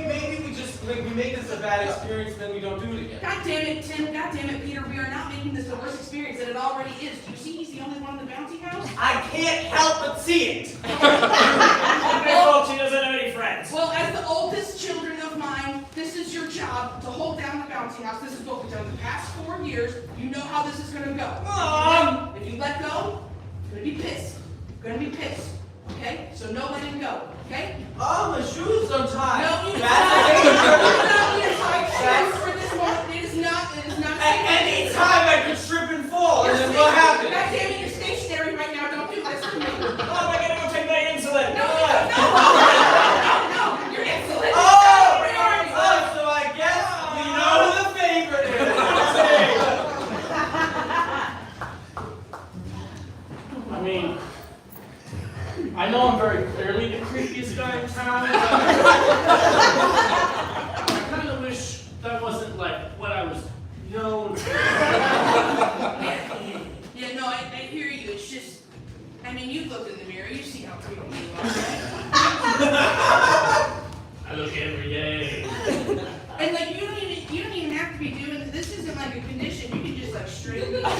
we just like we make this a bad experience, then we don't do it again. God damn it, Tim. God damn it, Peter. We are not making this the worst experience that it already is. Do you see he's the only one in the bouncy house? I can't help but see it. Okay, folks, she doesn't have any friends. Well, as the oldest children of mine, this is your job to hold down the bouncy house. This is what we've done the past 4 years. You know how this is going to go. Mom! If you let go, you're going to be pissed. You're going to be pissed. Okay? So no letting go. Okay? Oh, my shoes untied. No, you do That's not. okay. You do not need to tie shoes for this moment. It is not At any time I could trip and fall, and then what happens? God damn it, you're stationary right now. Don't do this to me. Oh, I gotta go take my insulin. No, you're insolent. Oh, so I guess we know who the favorite is. I mean, I know I'm very clearly the creepiest guy in town. I kind of wish that wasn't like what I was known for. Yeah, no, I hear you. It's just, I mean, you've looked in the mirror. You see how creepy you are, right? I look every day. And like, you don't even have to be doing this. Isn't like a condition. You can just like straighten it out.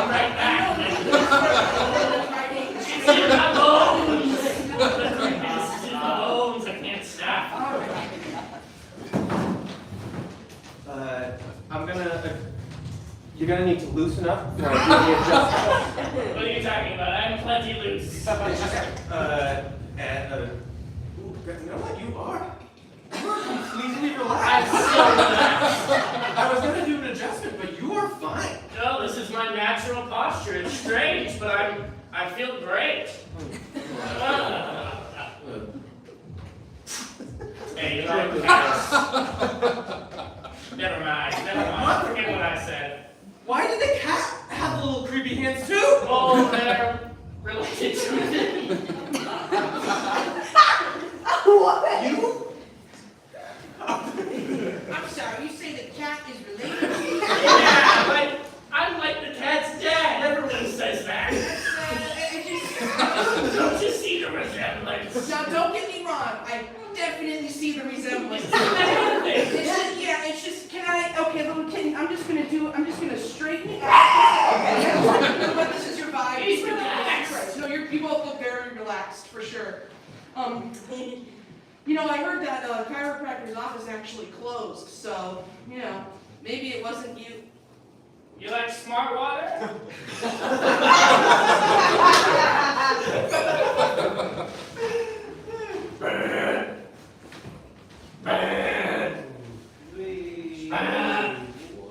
Right back. Right. It's in my bones. The creepiest is in my bones. I can't stop. All right. I'm gonna. You're gonna need to loosen up before I do the adjustment. What are you talking about? I'm plenty loose. Ooh, you know what? You are. You're completely I'm relaxed. so relaxed. I was gonna do an adjustment, but you are fine. No, this is my natural posture. It's strange, but I feel great. Hey, you like cats? Never mind. Forget what I said. Why did the cat have little creepy hands too? Oh, they're related to me. You? I'm sorry. You say the cat is related to you? Yeah, but I'm like the cat's dad. Everyone says that. Don't you see the resemblance? Now, don't get me wrong. I definitely see the resemblance. It's just, can I? Okay, I'm just gonna straighten it out. Okay. I heard that chiropractor's office actually closed, so, maybe it wasn't you. You like smart water?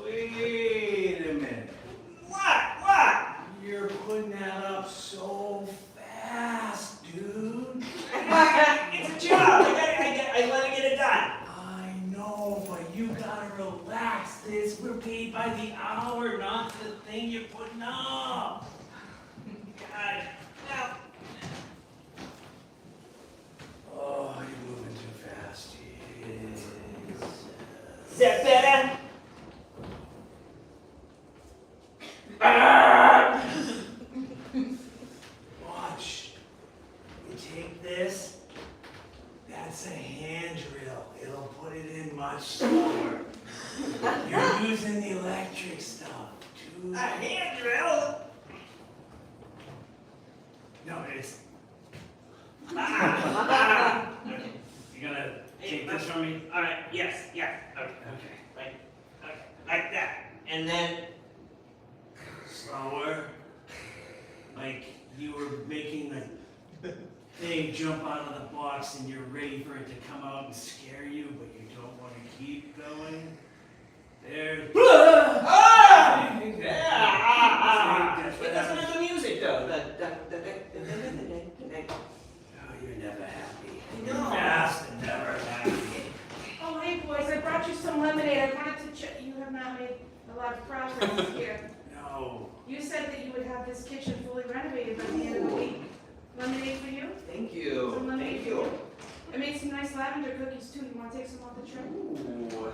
Wait a minute. What? You're putting that up so fast, dude. It's a job. I let it get it done. I know, but you gotta relax this. We're paid by the hour, not the thing you're putting up. God. Now, Oh, you're moving too fast. is that better? Watch. You take this. That's a hand drill. It'll put it in much slower. You're using the electric stuff. A hand drill? No, it's. Ah. You gonna take this from me? All right. Yes. Yeah. Okay. Okay. Right. Okay. Like that. And then. Slower. Like you were making the thing jump out of the box and you're ready for it to come out and scare you, but you don't want to keep going. There. Ah! See, Yeah. that's It what doesn't happens. have the music though. Oh, you're never happy. No. You're fast and never happy. Oh, hey boys, I brought you some lemonade. I wanted to check. You have not made a lot of progress here. No. You said that you would have this kitchen fully renovated by the end of the week. Lemonade for you? Thank you. Some lemonade Thank for you. I made some nice lavender cookies too. You want to take some off the tray? Ooh.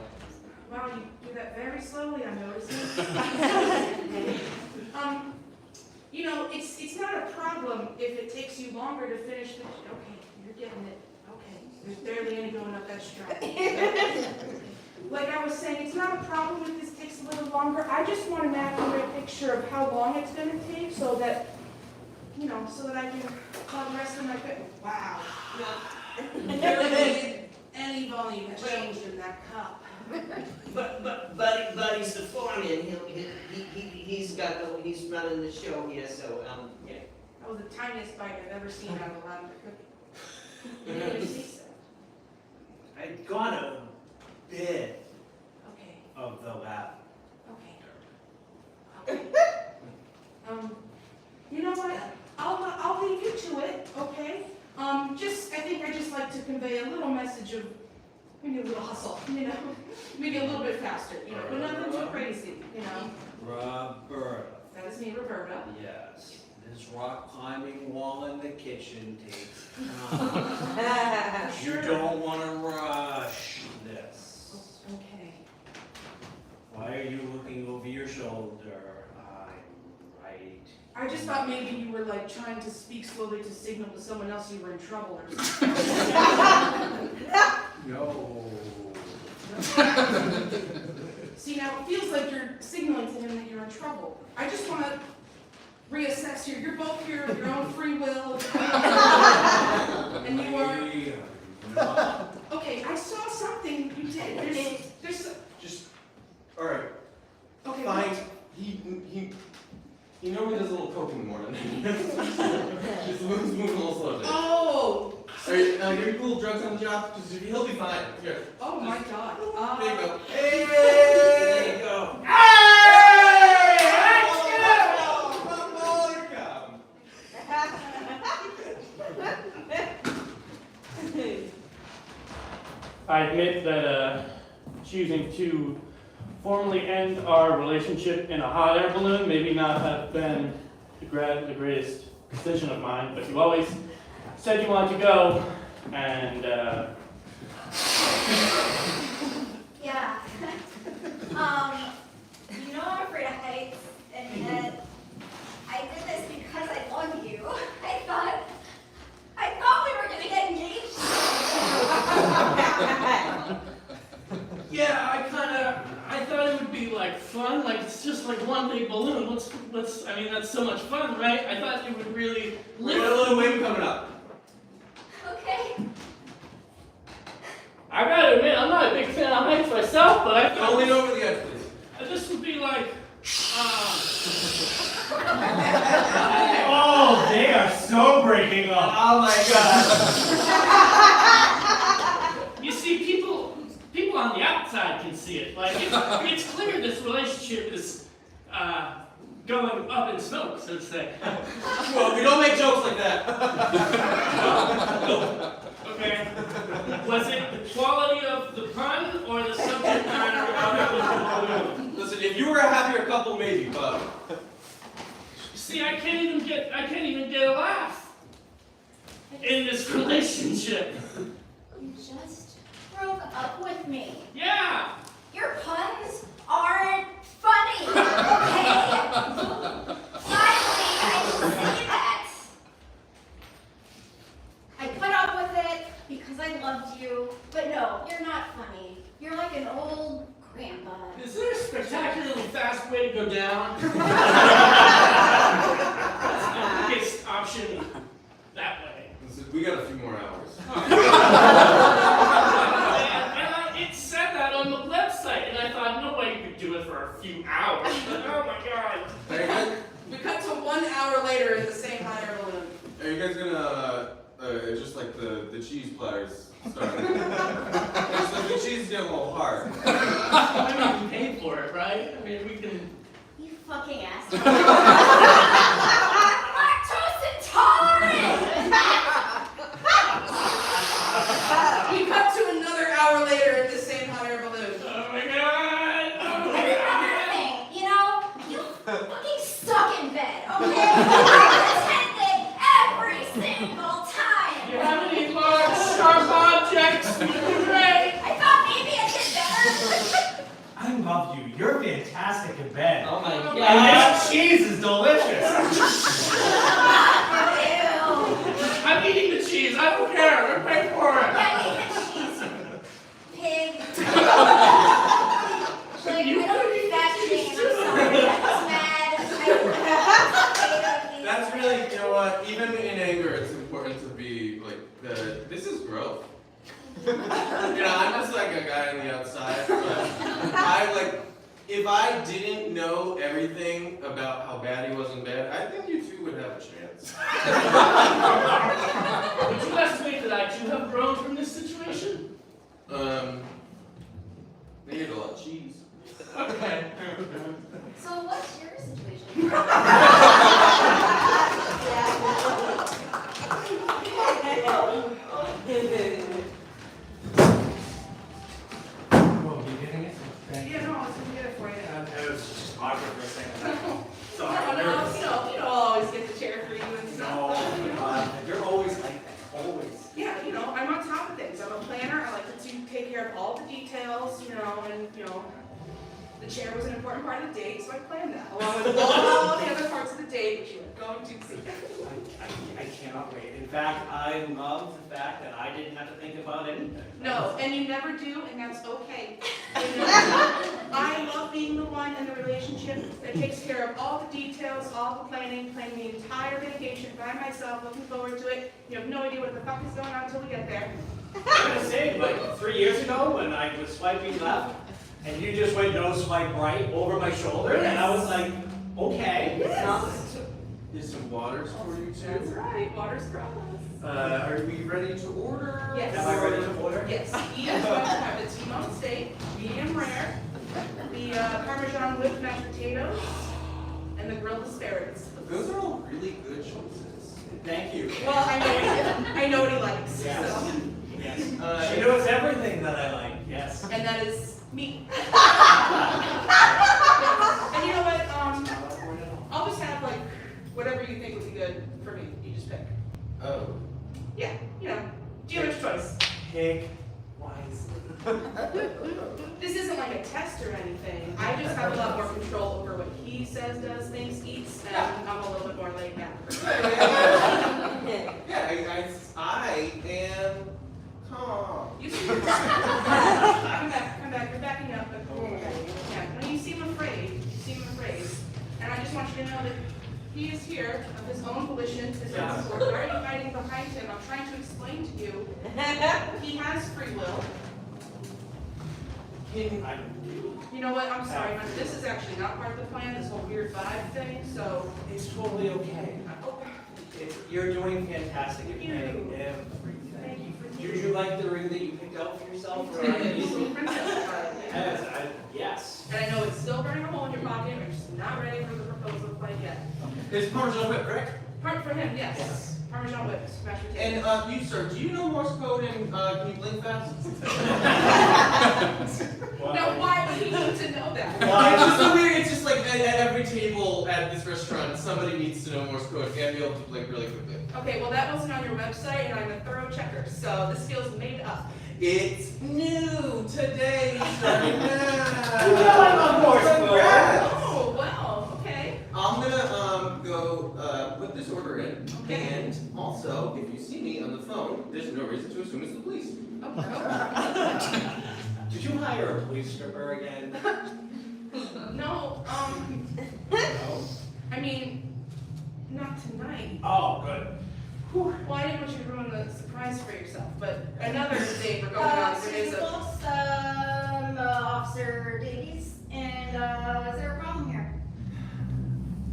Wow, you do that very slowly, I'm noticing. It's not a problem if it takes you longer to finish the. Okay, you're getting it. Okay, there's barely any going up that strap. Like I was saying, it's not a problem if this takes a little longer. I just want an accurate picture of how long it's going to take, so that I can call the rest of my. Wow. Barely any volume has changed in that cup. But Buddy's the foreman. He's running the show here. So yeah. That was the tiniest bite I've ever seen out of a lavender cookie. You didn't even taste it. I got a bit Okay, of the lab. okay. You know what? I'll leave you to it, okay? I just like to convey a little message of maybe a little hustle, maybe a little bit faster, but nothing too crazy, Roberta. That is me, Roberta. Yes. This rock climbing wall in the kitchen takes time. Sure. You don't want to rush this. Okay. Why are you looking over your shoulder? I'm right. I just thought maybe you were like trying to speak slowly to signal to someone else you were in trouble or something. No. See, now it feels like you're signaling to him that you're in trouble. I just want to reassess here. You're both here of your own free will. And you are. We are not. Okay, I saw something you did. There's. Just, all right, Okay. fine. He normally does a little coke in the morning. Just moving a little slow. Oh. Are you cool drugs on the job? Just, he'll be fine. Here. Oh my God. There you go. There Hey! you go. I admit that choosing to formally end our relationship in a hot air balloon maybe not have been the greatest decision of mine, but you always said you wanted to go, and Yeah. I'm afraid of heights, and yet I did this because I love you. I thought we were gonna get engaged. yeah, I thought it would be like fun, like it's just like one big balloon. I mean, that's so much fun, right? I thought it would really We got a little wave coming up. Okay. I gotta admit, I'm not a big fan of heights myself, but I Don't lean over the edge, please. this would be like, Oh, they are so breaking up. Oh my god. you see, people on the outside can see it. Like, it's clear this relationship is going up in smoke, so to say. Well, we don't make jokes like that. Okay. Was it the quality of the pun or the subject matter of the balloon? Listen, if you were a happier couple, maybe, but See, I can't even get a laugh in this relationship. You just broke up with me. Yeah. Your puns aren't funny, okay? Finally, I can see that. I put up with it because I loved you, but no, you're not funny. You're like an old grandpa. Is there a spectacularly fast way to go down? That's the biggest option that way. listen, we got a few more hours. It said that on the website, and I thought, no way you could do it for a few hours. But, oh my god. We cut to 1 hour later in the same hot air balloon. Are you guys gonna, just like the cheese platters started? It's like the cheese is getting a little hard. I mean, we paid for it, right? I mean, we can. You fucking asshole. Lactose intolerant! We cut to another hour later in the same hot air balloon. Oh my god! Oh my Another god! thing, you know, you fucking suck in bed, okay? I pretended every single time. You have any large, sharp objects? Great! I thought maybe I did better. I love you. You're fantastic in bed. Oh my And god. this cheese is delicious. Ew. I'm eating the cheese. I don't care. We're paying for it. Yeah, eat the cheese, pig. Like, I don't do that thing, and I'm sorry. I was mad. That's really, you know what? Even in anger, it's important to be like this is growth. You know, I'm just like a guy on the outside, but if I didn't know everything about how bad he was in bed, I think you two would have a chance. Would you estimate that I too have grown from this situation? They ate a lot of cheese. Okay. So what's your situation? Whoa, you getting it? Yeah, no, I was gonna get it for you. It was just awkward for a second. Sorry. No, I'll always get the chair for you and stuff. No, you're always like that. Always. Yeah, you know, I'm on top of things. I'm a planner. I like to take care of all the details, you know, and, you know, the chair was an important part of the date, so I planned that, along with all the other parts of the date, which you are going to see. I cannot wait. In fact, I love the fact that I didn't have to think about anything. No, and you never do, and that's okay. I love being the one in the relationship that takes care of all the details, all the planning the entire vacation by myself, looking forward to it. You have no idea what the fuck is going on until we get there. I was gonna say, like 3 years ago when I was swiping left, and you just went no swipe right over my shoulder, and I was like, okay. Yes. Here's some waters for you That's too. right, water's for us. Are we ready to order? Yes. Am I ready to order? Yes, he is going to have the T-bone steak, medium rare, the Parmesan whipped mashed potatoes, and the grilled asparagus. Those are all really good choices. Thank you. Well, I know what he likes. Yes. So. Yes. She knows everything that I like. Yes. And that is me. And you know what? I'll just have like whatever you think would be good for me. You just pick. Oh. Yeah, you know, dealer's choice. Pick wisely. This isn't like a test or anything. I just have a lot more control over what he says, does, thinks, eats, and I'm a little bit more laid back. Yeah, I am calm. You seem come back, you're backing up. But, yeah, when you seem afraid, and I just want you to know that he is here of his own volition, his own support. Why are you hiding behind him? I'm trying to explain to you. He has free will. You know what, I'm sorry, but this is actually not part of the plan, this whole weird vibe thing, so. It's totally okay. You're doing fantastic. You're playing everything. Thank you for Did you like the ring that you picked out for yourself? Or Yes. And I know it's still burning a hole in your pocket, I'm just not ready for the proposal quite yet. It's Parmesan whip, right? Part for him, yes. Parmesan whip, mashed And potatoes. you, sir, do you know Morse code and can you blink fast? Now, why would he need to know that? It's just so weird. It's just like at every table at this restaurant, somebody needs to know Morse code and be able to blink really quickly. Okay, well, that wasn't on your website, and I'm a thorough checker, so this feels made up. It's new today, starting now. You know I'm on Morse code. Congrats. Oh, wow, okay. I'm gonna go put this order in, Okay. and also, if you see me on the phone, there's no reason to assume it's the police. Okay. Did you hire a police stripper again? No, No. I mean, not tonight. Oh, good. Well, I didn't want you to ruin the surprise for yourself, but another date we're going on, there Excuse is me, a. folks, Officer Davies, and, is there a problem here?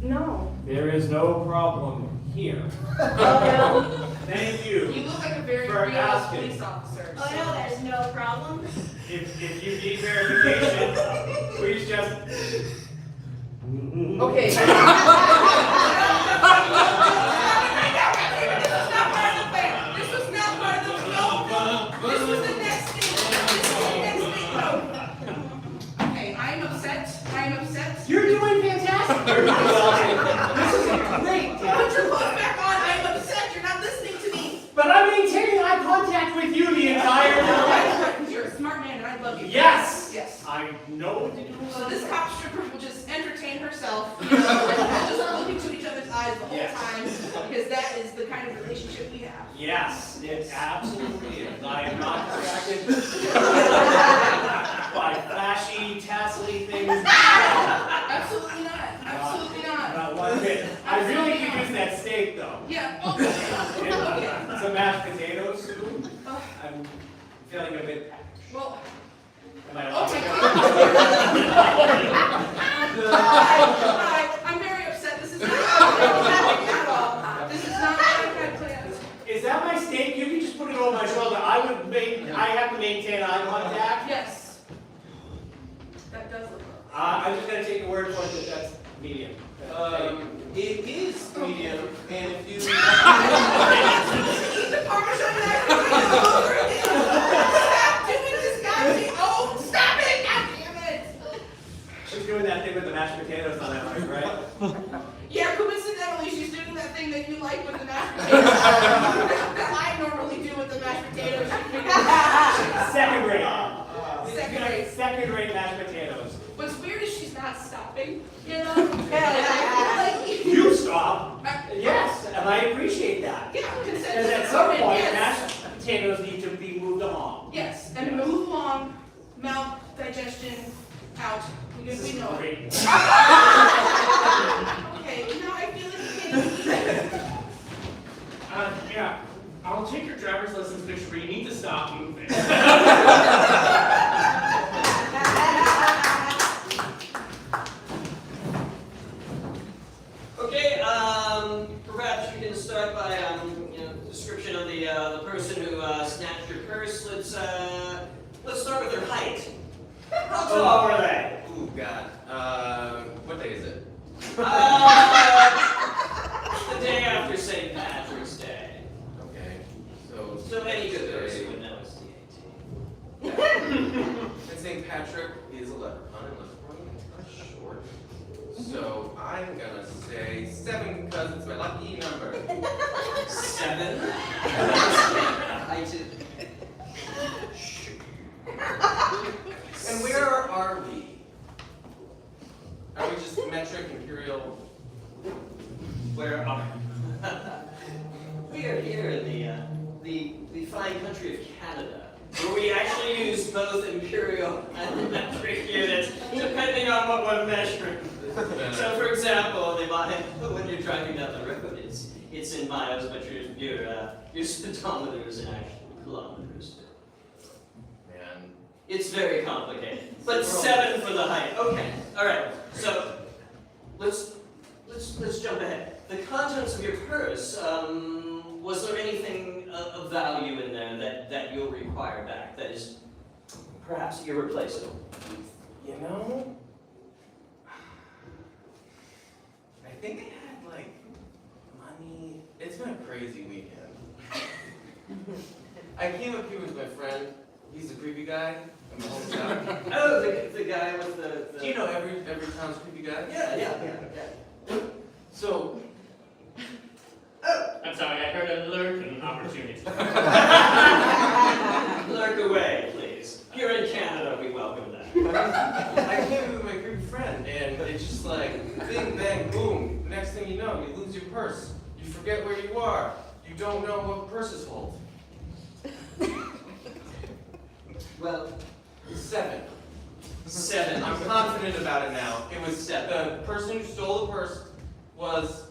No. There is no problem here. Thank You you. look like a very For real asking. police officer. Oh, no, there's no problem. If you need verification, please just. Okay. This was not part of the plan. This was the next thing. Okay, I'm upset. You're doing fantastic. You're doing This is great. Put your phone back on. I'm upset. You're not listening to me. But I'm maintaining eye contact with you the entire time. You're a smart man, and I love you. Yes. Yes. I know what to do. So this cop stripper will just entertain herself, you know, and we'll just look into each other's eyes the whole Yes. time, because that is the kind of relationship we have. Yes, it absolutely is. I am not distracted by flashy, tassely things. Absolutely not. Absolutely not. Not one bit. I really could use that steak though. Yeah. Okay. Okay. Some mashed potatoes. Uh, I'm feeling a bit. well. Am I allowed Okay. to Alright, I'm very upset. This is not at all. This is not what I had planned. Is that my steak? You can just put it over my shoulder. I have to maintain eye contact. Yes. That does look rough. I'm just gonna take your word for it that that's medium. It is medium, and if you. Eat the Parmesan macaroni over again. Stop doing this, goddamn. Oh, stop it! God damn it! She's doing that thing with the mashed potatoes on that one, right? Yeah, coincidentally, she's doing that thing that you like with the mashed potatoes. that I normally do with the mashed potatoes. Second rate. Second rate. Second rate mashed potatoes. What's weird is she's not stopping, you know? Like, You stop. I- Yes, and I appreciate that. Yeah, Because consensus. at some point, yes. mashed potatoes need to be moved along. Yes, and move along, mouth, digestion, out. We know it. Great. Okay, now I feel like you're getting Yeah. I'll take your driver's license picture, but you need to stop moving. Okay, perhaps we can start by description of the person who snatched your purse. Let's start with their height. How tall were they? Ooh, God. What day is it? The day after St. Patrick's Day. Okay. So any good Tuesday. person would know it's the 18th. And St. Patrick is a leprechaun, and leprechauns are short. So I'm gonna say 7 because it's my lucky number. 7. Height is. And where are we? Are we just metric, imperial? Where are we? Are here in the fine country of Canada, where we actually use both imperial and metric units, depending on what we're measuring. So, for example, when you're driving down the road, it's in miles, but your speedometer is in actual kilometers. Man, It's very complicated. But 7 for the height. Okay. All right. So let's jump ahead. The contents of your purse. Was there anything of value in there that you'll require back? That is perhaps irreplaceable. You know, I think I had like money. It's been a crazy weekend. I came up here with my friend. He's the creepy guy in my hometown. Oh, the guy with the. Do you know every town's creepy guy? Yeah. So, I'm sorry, I heard a lurking opportunity. Lurk away, please. Here in Canada, we welcome that. I came with my creepy friend, and it's just like bing, bang, boom. Next thing you know, you lose your purse. You forget where you are. You don't know what purses hold. Well, 7. 7. I'm confident about it now. It was 7. The person who stole the purse was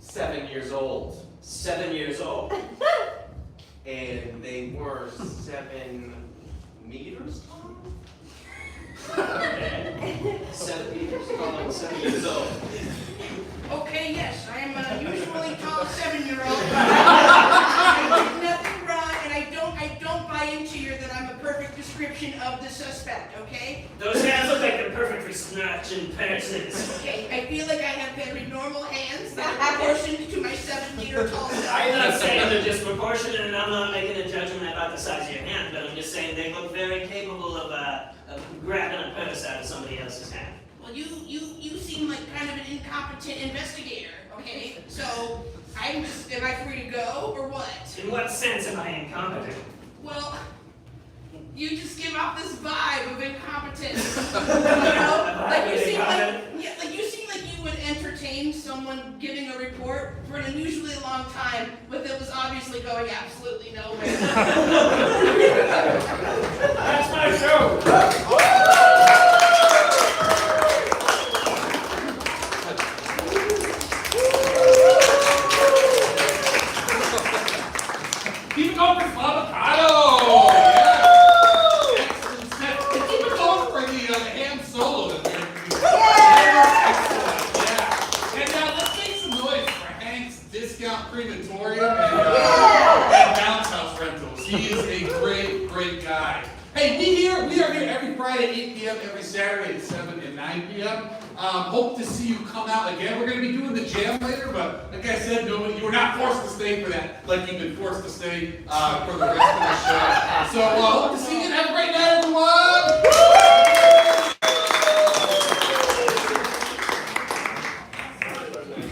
7 years old. 7 years old. And they were 7 meters tall? Okay. 7 meters tall, 7 years old. Okay, yes, I am a usually tall 7-year-old. I did nothing wrong, and I don't buy into your that I'm a perfect description of the suspect, okay? Those hands look like they're perfectly snatching purses. Okay, I feel like I have very normal hands that are proportioned to my 7-meter tall self. I'm not saying they're disproportionate, and I'm not making a judgment about the size of your hand, but I'm just saying they look very capable of grabbing a purse out of somebody else's hand. Well, you seem like kind of an incompetent investigator, okay? So, am I free to go, or what? In what sense am I incompetent? Well, you just give off this vibe of incompetence. You know? Like you seem like you would entertain someone giving a report for an unusually long time, but it was obviously going absolutely nowhere. That's my show! Keep it going for Suavacado! Yeah! Excellent set. And keep it going for the ham solo that they're Excellent, yeah. And let's make some noise for Hank's Discount Crematorium and Bounce House Rentals. He is a great guy. Hey, we are here every Friday at 8 p.m., every Saturday at 7 and 9 p.m. Hope to see you come out again. We're going to be doing the jam later, but like I said, you were not forced to stay for that, like you've been forced to stay for the rest of the show. So hope to see